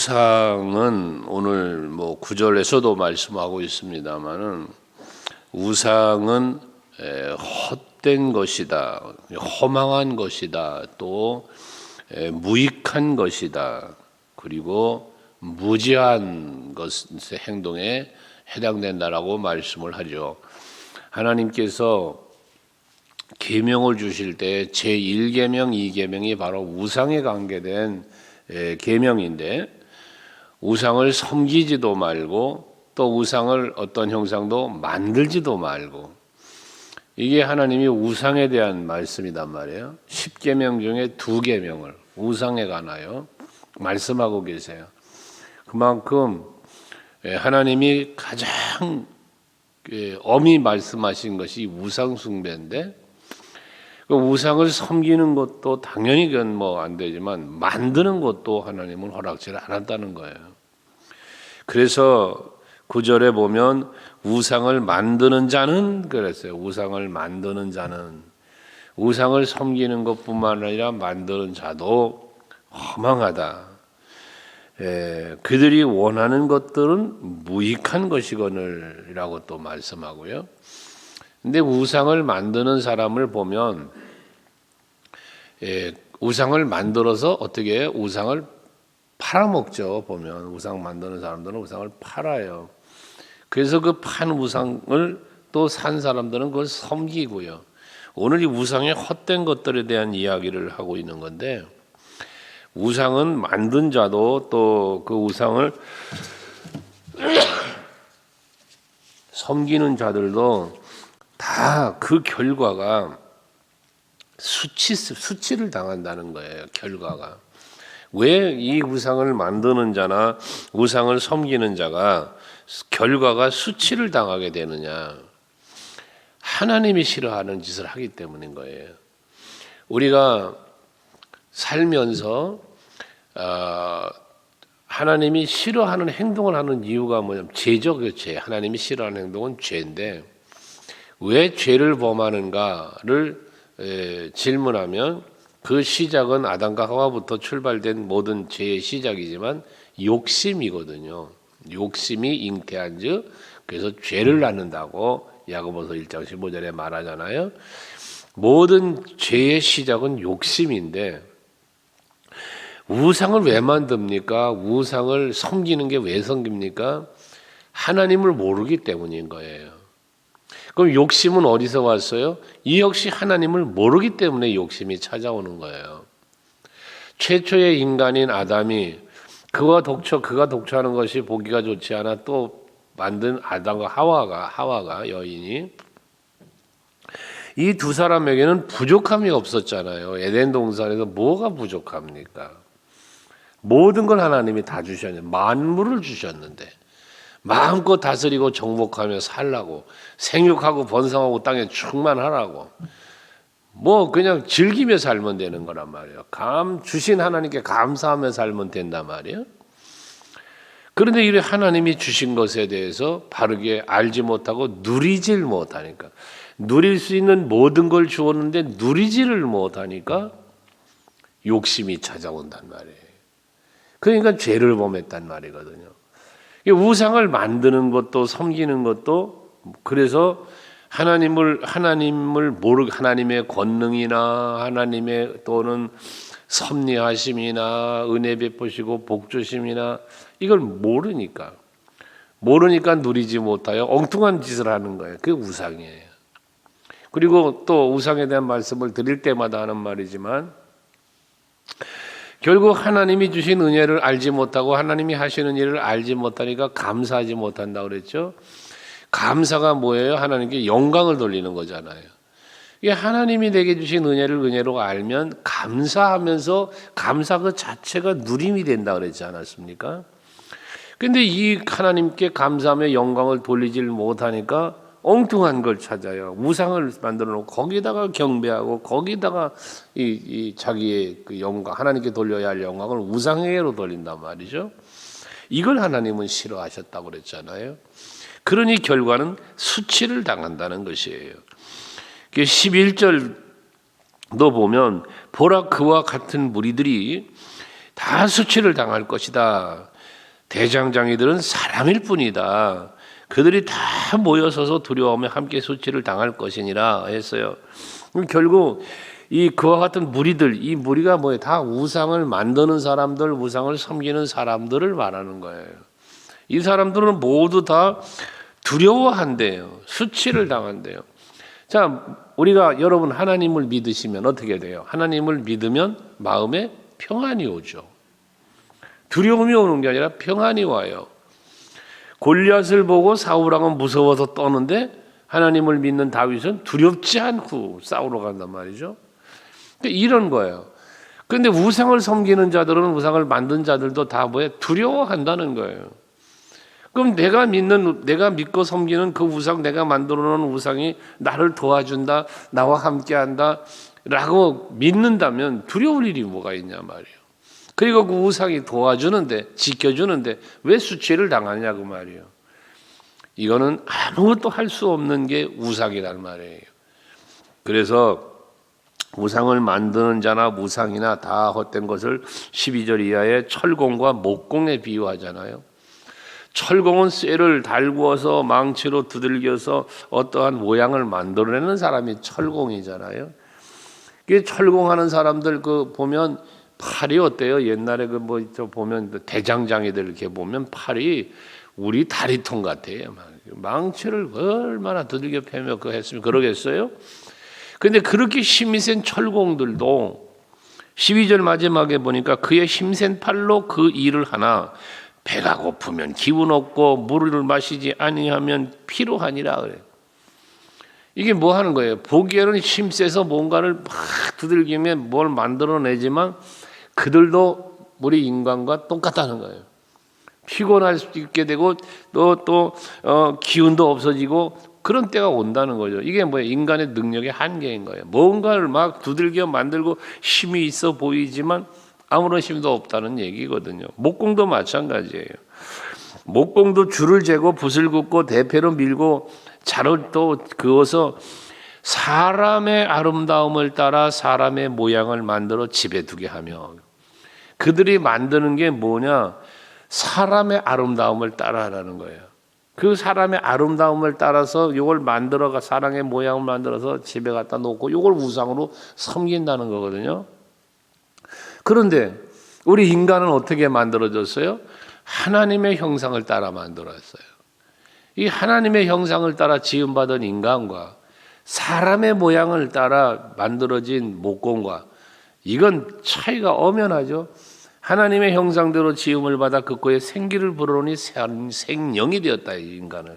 우상은 오늘 구절에서도 말씀하고 있습니다만은 우상은 헛된 것이다, 허망한 것이다, 또 무익한 것이다, 그리고 무지한 것의 행동에 해당된다라고 말씀을 하죠. 하나님께서 계명을 주실 때 제1계명, 2계명이 바로 우상에 관계된 계명인데, 우상을 섬기지도 말고 또 우상을 어떤 형상도 만들지도 말고, 이게 하나님이 우상에 대한 말씀이단 말이에요. 10계명 중에 2계명을 우상에 관하여 말씀하고 계세요. 그만큼 하나님이 가장 엄히 말씀하신 것이 우상 숭배인데, 그 우상을 섬기는 것도 당연히 그건 안 되지만 만드는 것도 하나님은 허락지를 않았다는 거예요. 그래서 9절에 보면 우상을 만드는 자는 그랬어요. 우상을 만드는 자는, 우상을 섬기는 것뿐만 아니라 만드는 자도 허망하다. 그들이 원하는 것들은 무익한 것이거늘이라고 또 말씀하고요. 근데 우상을 만드는 사람을 보면 우상을 만들어서 어떻게 해요? 우상을 팔아먹죠. 보면 우상 만드는 사람들은 우상을 팔아요. 그래서 그 판 우상을 또 산 사람들은 그걸 섬기고요. 오늘 이 우상의 헛된 것들에 대한 이야기를 하고 있는 건데, 우상은 만든 자도 또 그 우상을 섬기는 자들도 다 그 결과가 수치를 당한다는 거예요. 결과가. 왜 이 우상을 만드는 자나 우상을 섬기는 자가 결과가 수치를 당하게 되느냐? 하나님이 싫어하는 짓을 하기 때문인 거예요. 우리가 살면서 하나님이 싫어하는 행동을 하는 이유가 뭐냐면 죄죠. 그 죄. 하나님이 싫어하는 행동은 죄인데, 왜 죄를 범하는가를 질문하면 그 시작은 아담과 하와부터 출발된 모든 죄의 시작이지만 욕심이거든요. 욕심이 잉태한즉 그래서 죄를 낳는다고 야고보서 1장 15절에 말하잖아요. 모든 죄의 시작은 욕심인데, 우상을 왜 만듭니까? 우상을 섬기는 게 왜 섬깁니까? 하나님을 모르기 때문인 거예요. 그럼 욕심은 어디서 왔어요? 이 역시 하나님을 모르기 때문에 욕심이 찾아오는 거예요. 최초의 인간인 아담이 그가 독초하는 것이 보기가 좋지 않아 또 만든 아담과 하와가 여인이, 이 두 사람에게는 부족함이 없었잖아요. 에덴 동산에서 뭐가 부족합니까? 모든 걸 하나님이 다 주셨는데, 만물을 주셨는데 마음껏 다스리고 정복하며 살라고, 생육하고 번성하고 땅에 충만하라고, 그냥 즐기며 살면 되는 거란 말이에요. 주신 하나님께 감사하며 살면 된단 말이에요. 그런데 이 하나님이 주신 것에 대해서 바르게 알지 못하고 누리질 못하니까, 누릴 수 있는 모든 걸 주었는데 누리지를 못하니까 욕심이 찾아온단 말이에요. 그러니까 죄를 범했단 말이거든요. 우상을 만드는 것도 섬기는 것도, 그래서 하나님을 모르고 하나님의 권능이나 하나님의 또는 섭리하심이나 은혜 베푸시고 복 주심이나 이걸 모르니까 누리지 못하여 엉뚱한 짓을 하는 거예요. 그게 우상이에요. 그리고 또 우상에 대한 말씀을 드릴 때마다 하는 말이지만, 결국 하나님이 주신 은혜를 알지 못하고 하나님이 하시는 일을 알지 못하니까 감사하지 못한다고 그랬죠. 감사가 뭐예요? 하나님께 영광을 돌리는 거잖아요. 이게 하나님이 내게 주신 은혜를 은혜로 알면 감사하면서 감사 그 자체가 누림이 된다 그랬지 않았습니까? 근데 이 하나님께 감사하며 영광을 돌리질 못하니까 엉뚱한 걸 찾아요. 우상을 만들어 놓고 거기다가 경배하고 거기다가 이 자기의 그 영광, 하나님께 돌려야 할 영광을 우상에게로 돌린단 말이죠. 이걸 하나님은 싫어하셨다고 그랬잖아요. 그러니 결과는 수치를 당한다는 것이에요. 11절도 보면 보라, 그와 같은 무리들이 다 수치를 당할 것이다. 대장장이들은 사람일 뿐이다. 그들이 다 모여서서 두려워하며 함께 수치를 당할 것이니라 했어요. 결국 이 그와 같은 무리들, 이 무리가 뭐예요? 다 우상을 만드는 사람들, 우상을 섬기는 사람들을 말하는 거예요. 이 사람들은 모두 다 두려워한대요. 수치를 당한대요. 자, 우리가 여러분 하나님을 믿으시면 어떻게 돼요? 하나님을 믿으면 마음에 평안이 오죠. 두려움이 오는 게 아니라 평안이 와요. 골리앗을 보고 사울 왕은 무서워서 떠는데 하나님을 믿는 다윗은 두렵지 않고 싸우러 간단 말이죠. 이런 거예요. 그런데 우상을 섬기는 자들은, 우상을 만든 자들도 다 뭐예요? 두려워한다는 거예요. 그럼 내가 믿고 섬기는 그 우상, 내가 만들어 놓은 우상이 나를 도와준다, 나와 함께한다 라고 믿는다면 두려울 일이 뭐가 있냐 말이에요. 그리고 그 우상이 도와주는데, 지켜주는데 왜 수치를 당하냐고 말이에요. 이거는 아무것도 할 수 없는 게 우상이란 말이에요. 그래서 우상을 만드는 자나 우상이나 다 헛된 것을 12절 이하의 철공과 목공에 비유하잖아요. 철공은 쇠를 달구어서 망치로 두들겨서 어떠한 모양을 만들어내는 사람이 철공이잖아요. 철공하는 사람들 그 보면 팔이 어때요? 옛날에 그 뭐 저 보면 대장장이들 이렇게 보면 팔이 우리 다리통 같아요. 망치를 얼마나 두들겨 패며 그 했으면 그러겠어요? 근데 그렇게 힘이 센 철공들도 12절 마지막에 보니까 그의 힘센 팔로 그 일을 하나 배가 고프면 기운 없고 물을 마시지 아니하면 피로하니라 그래. 이게 뭐 하는 거예요? 보기에는 힘세서 뭔가를 막 두들기면 뭘 만들어내지만 그들도 우리 인간과 똑같다는 거예요. 피곤할 수 있게 되고 또 기운도 없어지고 그런 때가 온다는 거죠. 이게 뭐예요? 인간의 능력의 한계인 거예요. 뭔가를 막 두들겨 만들고 힘이 있어 보이지만 아무런 힘도 없다는 얘기거든요. 목공도 마찬가지예요. 목공도 줄을 재고 붓을 긋고 대패로 밀고 자를 또 그어서 사람의 아름다움을 따라 사람의 모양을 만들어 집에 두게 하며, 그들이 만드는 게 뭐냐? 사람의 아름다움을 따라라는 거예요. 그 사람의 아름다움을 따라서 이걸 만들어가 사람의 모양을 만들어서 집에 갖다 놓고 이걸 우상으로 섬긴다는 거거든요. 그런데 우리 인간은 어떻게 만들어졌어요? 하나님의 형상을 따라 만들었어요. 이 하나님의 형상을 따라 지음받은 인간과 사람의 모양을 따라 만들어진 목공과 이건 차이가 엄연하죠. 하나님의 형상대로 지음을 받아 그거에 생기를 불어오니 생명이 되었다, 이 인간을.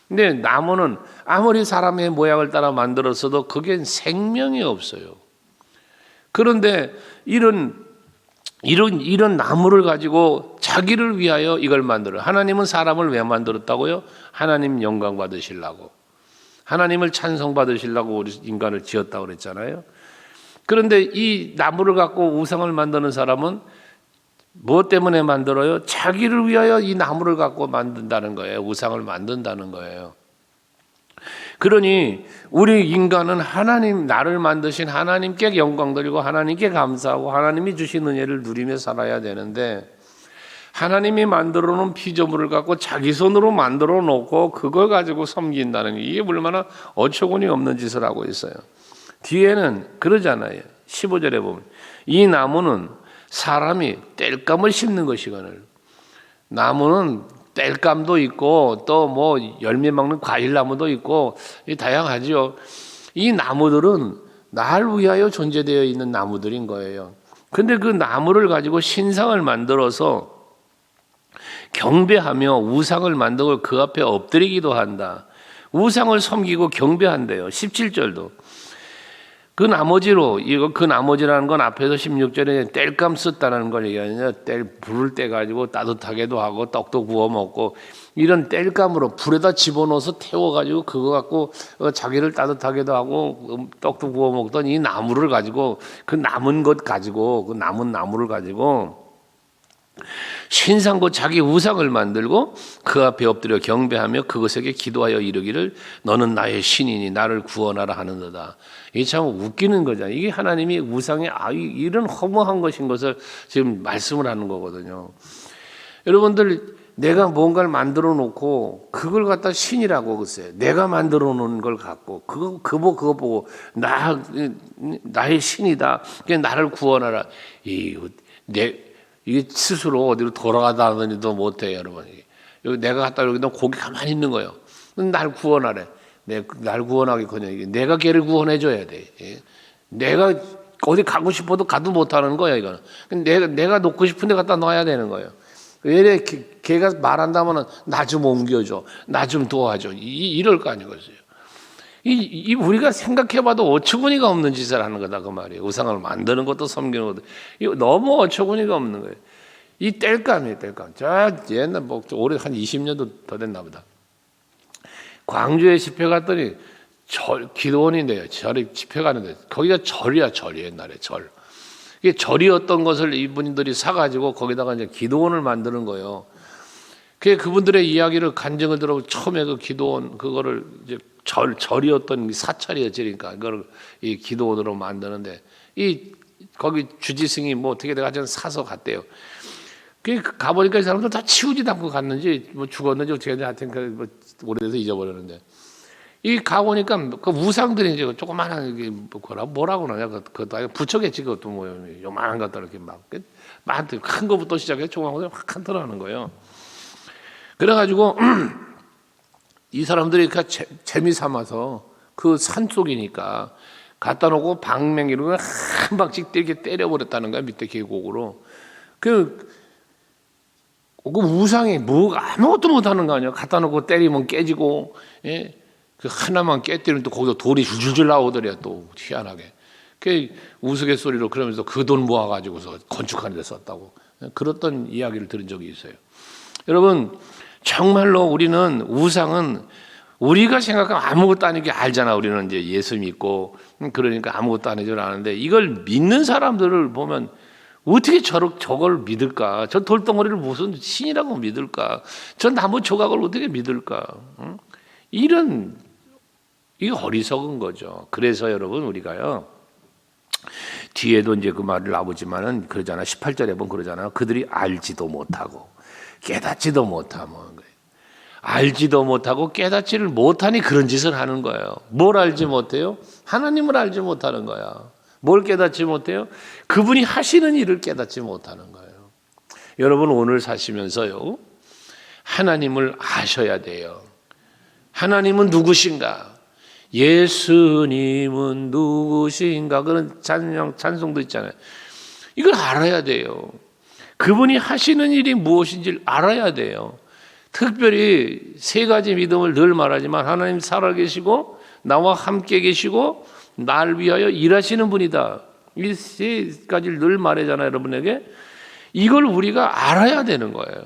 근데 나무는 아무리 사람의 모양을 따라 만들었어도 그게 생명이 없어요. 그런데 이런 나무를 가지고 자기를 위하여 이걸 만들어요. 하나님은 사람을 왜 만들었다고요? 하나님 영광 받으시려고, 하나님을 찬송 받으시려고 우리 인간을 지었다고 그랬잖아요. 그런데 이 나무를 갖고 우상을 만드는 사람은 무엇 때문에 만들어요? 자기를 위하여 이 나무를 갖고 만든다는 거예요. 우상을 만든다는 거예요. 그러니 우리 인간은 하나님, 나를 만드신 하나님께 영광 드리고 하나님께 감사하고 하나님이 주신 은혜를 누리며 살아야 되는데, 하나님이 만들어 놓은 피조물을 갖고 자기 손으로 만들어 놓고 그걸 가지고 섬긴다는 게 이게 얼마나 어처구니 없는 짓을 하고 있어요. 뒤에는 그러잖아요. 15절에 보면 이 나무는 사람이 땔감을 심는 것이거늘. 나무는 땔감도 있고 또 뭐 열매 먹는 과일나무도 있고 다양하죠. 이 나무들은 날 위하여 존재되어 있는 나무들인 거예요. 근데 그 나무를 가지고 신상을 만들어서 경배하며 우상을 만들고 그 앞에 엎드리기도 한다. 우상을 섬기고 경배한대요. 17절도. 그 나머지라는 건 앞에서 16절에 땔감 썼다는 걸 얘기하냐. 불을 떼 가지고 따뜻하게도 하고 떡도 구워 먹고 이런 땔감으로 불에다 집어넣어서 태워 가지고 그거 갖고 자기를 따뜻하게도 하고 떡도 구워 먹던 이 나무를 가지고 그 남은 것 가지고 그 남은 나무를 가지고 신상고 자기 우상을 만들고 그 앞에 엎드려 경배하며 그것에게 기도하여 이르기를 너는 나의 신이니 나를 구원하라 하는도다. 이게 참 웃기는 거잖아요. 이게 하나님이 우상에 이런 허무한 것인 것을 지금 말씀을 하는 거거든요. 여러분들 내가 뭔가를 만들어 놓고 그걸 갖다 신이라고 글쎄요. 내가 만들어 놓은 걸 갖고 그거 보고 나의 신이다. 그냥 나를 구원하라. 이게 스스로 어디로 돌아가다니도 못해 여러분. 여기 내가 갖다 여기다 고기 가만히 있는 거예요. 날 구원하래. 날 구원하기커녕 내가 걔를 구원해 줘야 돼. 내가 어디 가고 싶어도 가도 못하는 거야 이거는. 내가 놓고 싶은데 갖다 놔야 되는 거예요. 왜 걔가 말한다면은 나 좀 옮겨줘, 나 좀 도와줘 이럴 거 아니겠어요. 우리가 생각해봐도 어처구니가 없는 짓을 하는 거다 그 말이에요. 우상을 만드는 것도 섬기는 것도 이거 너무 어처구니가 없는 거예요. 이 땔감이에요, 땔감. 저 옛날 뭐 올해 한 20년도 더 됐나 보다. 광주에 집회 갔더니 기도원인데요. 절에 집회 가는데 거기가 절이야, 절이 옛날에 절. 이게 절이었던 것을 이분들이 사가지고 거기다가 이제 기도원을 만드는 거예요. 그분들의 이야기를 간증을 들어보고 처음에 그 기도원 그거를 이제 절이었던 사찰이었으니까 그걸 이 기도원으로 만드는데 거기 주지승이 뭐 어떻게 돼가지고 사서 갔대요. 가보니까 이 사람들 다 치우지도 않고 갔는지 뭐 죽었는지 어떻게 했는지 하여튼 뭐 오래돼서 잊어버렸는데 가보니까 그 우상들이 이제 조그마한 게 뭐라고 하냐 그것도 부처겠지 그것도 뭐 요만한 것들 이렇게 막 큰 거부터 시작해 조그만 거 확 한탄하는 거예요. 그래가지고 이 사람들이 재미 삼아서 그 산 속이니까 갖다 놓고 방맹이로 한 방씩 이렇게 때려버렸다는 거야 밑에 계곡으로. 그 우상이 뭐 아무것도 못하는 거 아니야. 갖다 놓고 때리면 깨지고, 예? 그 하나만 깨뜨리면 또 거기서 돌이 줄줄 나오더래요. 또 희한하게. 그 우스갯소리로 그러면서 그 돈 모아가지고서 건축하는 데 썼다고 그랬던 이야기를 들은 적이 있어요. 여러분 정말로 우리는 우상은 우리가 생각하면 아무것도 아닌 게 알잖아. 우리는 이제 예수 믿고 그러니까 아무것도 아닌 줄 아는데 이걸 믿는 사람들을 보면 어떻게 저걸 믿을까? 저 돌덩어리를 무슨 신이라고 믿을까? 저 나무 조각을 어떻게 믿을까? 이게 어리석은 거죠. 그래서 여러분 우리가요 뒤에도 이제 그 말을 나오지만은 그러잖아. 18절에 보면 그러잖아요. 그들이 알지도 못하고 깨닫지도 못하면 알지도 못하고 깨닫지를 못하니 그런 짓을 하는 거예요. 뭘 알지 못해요? 하나님을 알지 못하는 거야. 뭘 깨닫지 못해요? 그분이 하시는 일을 깨닫지 못하는 거예요. 여러분 오늘 사시면서요 하나님을 아셔야 돼요. 하나님은 누구신가? 예수님은 누구신가? 그런 찬송도 있잖아요. 이걸 알아야 돼요. 그분이 하시는 일이 무엇인지를 알아야 돼요. 특별히 세 가지 믿음을 늘 말하지만 하나님 살아계시고 나와 함께 계시고 날 위하여 일하시는 분이다. 이 세 가지를 늘 말하잖아요. 여러분에게 이걸 우리가 알아야 되는 거예요.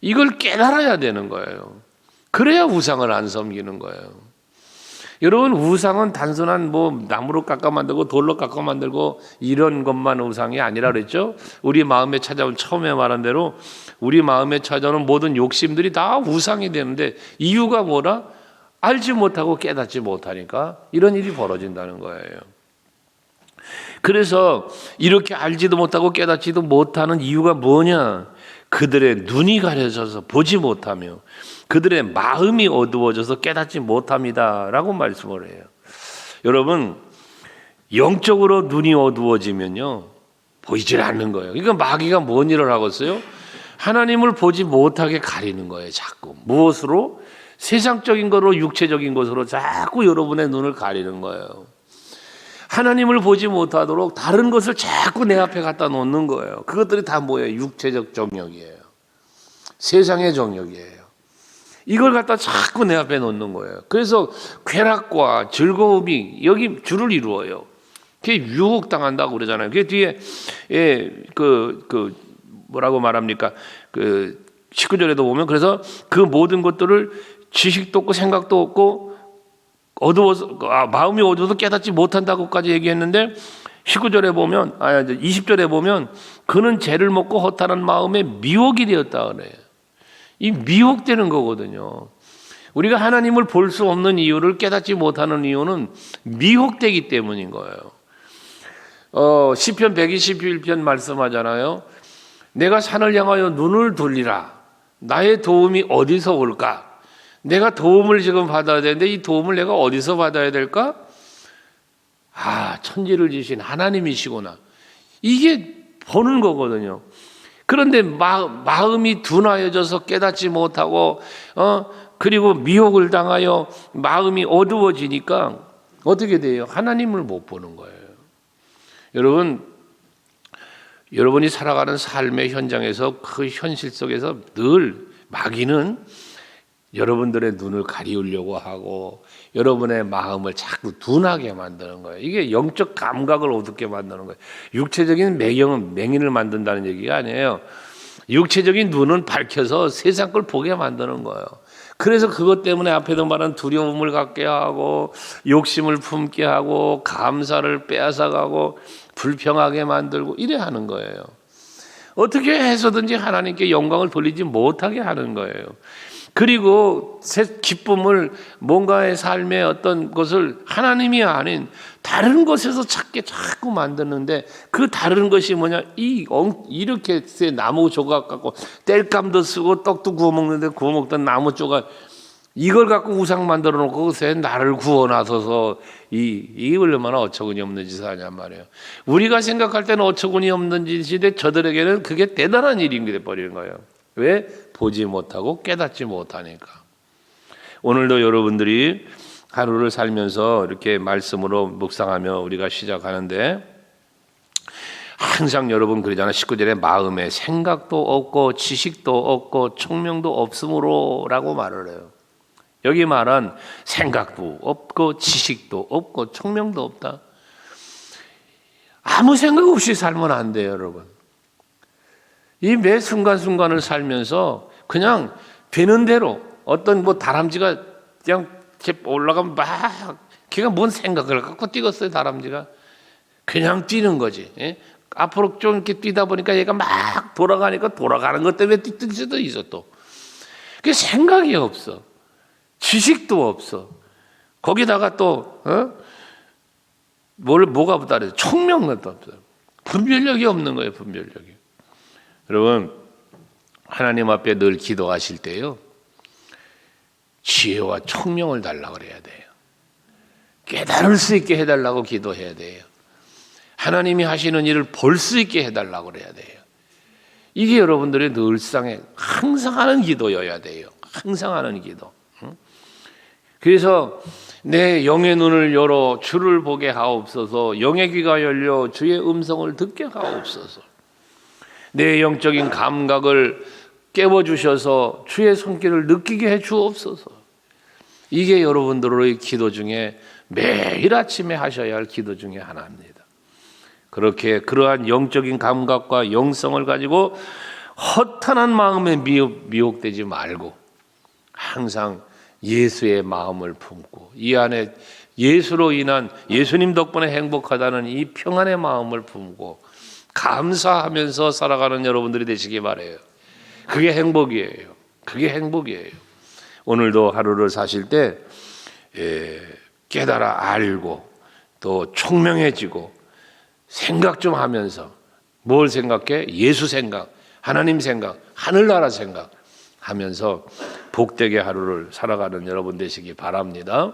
이걸 깨달아야 되는 거예요. 그래야 우상을 안 섬기는 거예요. 여러분 우상은 단순한 뭐 나무로 깎아 만들고 돌로 깎아 만들고 이런 것만 우상이 아니라 그랬죠. 우리 마음에 찾아온 처음에 말한 대로 우리 마음에 찾아오는 모든 욕심들이 다 우상이 되는데 이유가 뭐라? 알지 못하고 깨닫지 못하니까 이런 일이 벌어진다는 거예요. 그래서 이렇게 알지도 못하고 깨닫지도 못하는 이유가 뭐냐? 그들의 눈이 가려져서 보지 못하며 그들의 마음이 어두워져서 깨닫지 못합니다라고 말씀을 해요. 여러분 영적으로 눈이 어두워지면요 보이질 않는 거예요. 그러니까 마귀가 뭔 일을 하고 있어요? 하나님을 보지 못하게 가리는 거예요. 자꾸 무엇으로? 세상적인 거로 육체적인 것으로 자꾸 여러분의 눈을 가리는 거예요. 하나님을 보지 못하도록 다른 것을 자꾸 내 앞에 갖다 놓는 거예요. 그것들이 다 뭐예요? 육체적 정욕이에요. 세상의 정욕이에요. 이걸 갖다 자꾸 내 앞에 놓는 거예요. 그래서 쾌락과 즐거움이 여기 주를 이루어요. 그게 유혹당한다고 그러잖아요. 그 뒤에 뭐라고 말합니까? 그 19절에도 보면 그래서 그 모든 것들을 지식도 없고 생각도 없고 어두워서 마음이 어두워서 깨닫지 못한다고까지 얘기했는데 19절에 보면 20절에 보면 그는 죄를 먹고 허탄한 마음에 미혹이 되었다 그래요. 이 미혹되는 거거든요. 우리가 하나님을 볼 수 없는 이유를 깨닫지 못하는 이유는 미혹되기 때문인 거예요. 시편 121편 말씀하잖아요. 내가 산을 향하여 눈을 돌리라. 나의 도움이 어디서 올까? 내가 도움을 지금 받아야 되는데 이 도움을 내가 어디서 받아야 될까? 천지를 지으신 하나님이시구나. 이게 보는 거거든요. 그런데 마음이 둔하여져서 깨닫지 못하고 그리고 미혹을 당하여 마음이 어두워지니까 어떻게 돼요? 하나님을 못 보는 거예요. 여러분이 살아가는 삶의 현장에서 그 현실 속에서 늘 마귀는 여러분들의 눈을 가리우려고 하고 여러분의 마음을 자꾸 둔하게 만드는 거예요. 이게 영적 감각을 어둡게 만드는 거예요. 육체적인 매경은 맹인을 만든다는 얘기가 아니에요. 육체적인 눈은 밝혀서 세상 걸 보게 만드는 거예요. 그래서 그것 때문에 앞에도 말한 두려움을 갖게 하고 욕심을 품게 하고 감사를 빼앗아가고 불평하게 만들고 이래 하는 거예요. 어떻게 해서든지 하나님께 영광을 돌리지 못하게 하는 거예요. 그리고 기쁨을 뭔가의 삶의 어떤 것을 하나님이 아닌 다른 것에서 찾게 자꾸 만드는데 그 다른 것이 뭐냐? 이렇게 나무 조각 갖고 땔감도 쓰고 떡도 구워 먹는데 구워 먹던 나무 조각 이걸 갖고 우상 만들어 놓고 그새 나를 구원하소서 이 얼마나 어처구니 없는 짓을 하냔 말이에요. 우리가 생각할 때는 어처구니 없는 짓인데 저들에게는 그게 대단한 일이 돼 버리는 거예요. 왜? 보지 못하고 깨닫지 못하니까. 오늘도 여러분들이 하루를 살면서 이렇게 말씀으로 묵상하며 우리가 시작하는데 항상 여러분 그러잖아요. 19절에 마음에 생각도 없고 지식도 없고 총명도 없으므로 라고 말을 해요. 여기 말한 생각도 없고 지식도 없고 총명도 없다. 아무 생각 없이 살면 안 돼요, 여러분. 이 매 순간순간을 살면서 그냥 되는 대로 어떤 다람쥐가 그냥 올라가면 막 걔가 뭔 생각을 갖고 뛰겠어요, 다람쥐가. 그냥 뛰는 거지. 예? 앞으로 좀 이렇게 뛰다 보니까 얘가 막 돌아가니까 돌아가는 것 때문에 뛰는 수도 있어 또. 그게 생각이 없어. 지식도 없어. 거기다가 또 뭐가 부담해? 총명도 없어. 분별력이 없는 거예요, 분별력이. 여러분 하나님 앞에 늘 기도하실 때요 지혜와 총명을 달라고 그래야 돼요. 깨달을 수 있게 해달라고 기도해야 돼요. 하나님이 하시는 일을 볼 수 있게 해달라고 그래야 돼요. 이게 여러분들의 늘상에 항상 하는 기도여야 돼요. 항상 하는 기도. 그래서 내 영의 눈을 열어 주를 보게 하옵소서. 영의 귀가 열려 주의 음성을 듣게 하옵소서. 내 영적인 감각을 깨워주셔서 주의 손길을 느끼게 해 주옵소서. 이게 여러분들의 기도 중에 매일 아침에 하셔야 할 기도 중에 하나입니다. 그러한 영적인 감각과 영성을 가지고 허탄한 마음에 미혹되지 말고 항상 예수의 마음을 품고 이 안에 예수로 인한 예수님 덕분에 행복하다는 이 평안의 마음을 품고 감사하면서 살아가는 여러분들이 되시기 바라요. 그게 행복이에요. 그게 행복이에요. 오늘도 하루를 사실 때 깨달아 알고 또 총명해지고 생각 좀 하면서 뭘 생각해? 예수 생각, 하나님 생각, 하늘나라 생각 하면서 복되게 하루를 살아가는 여러분 되시기 바랍니다.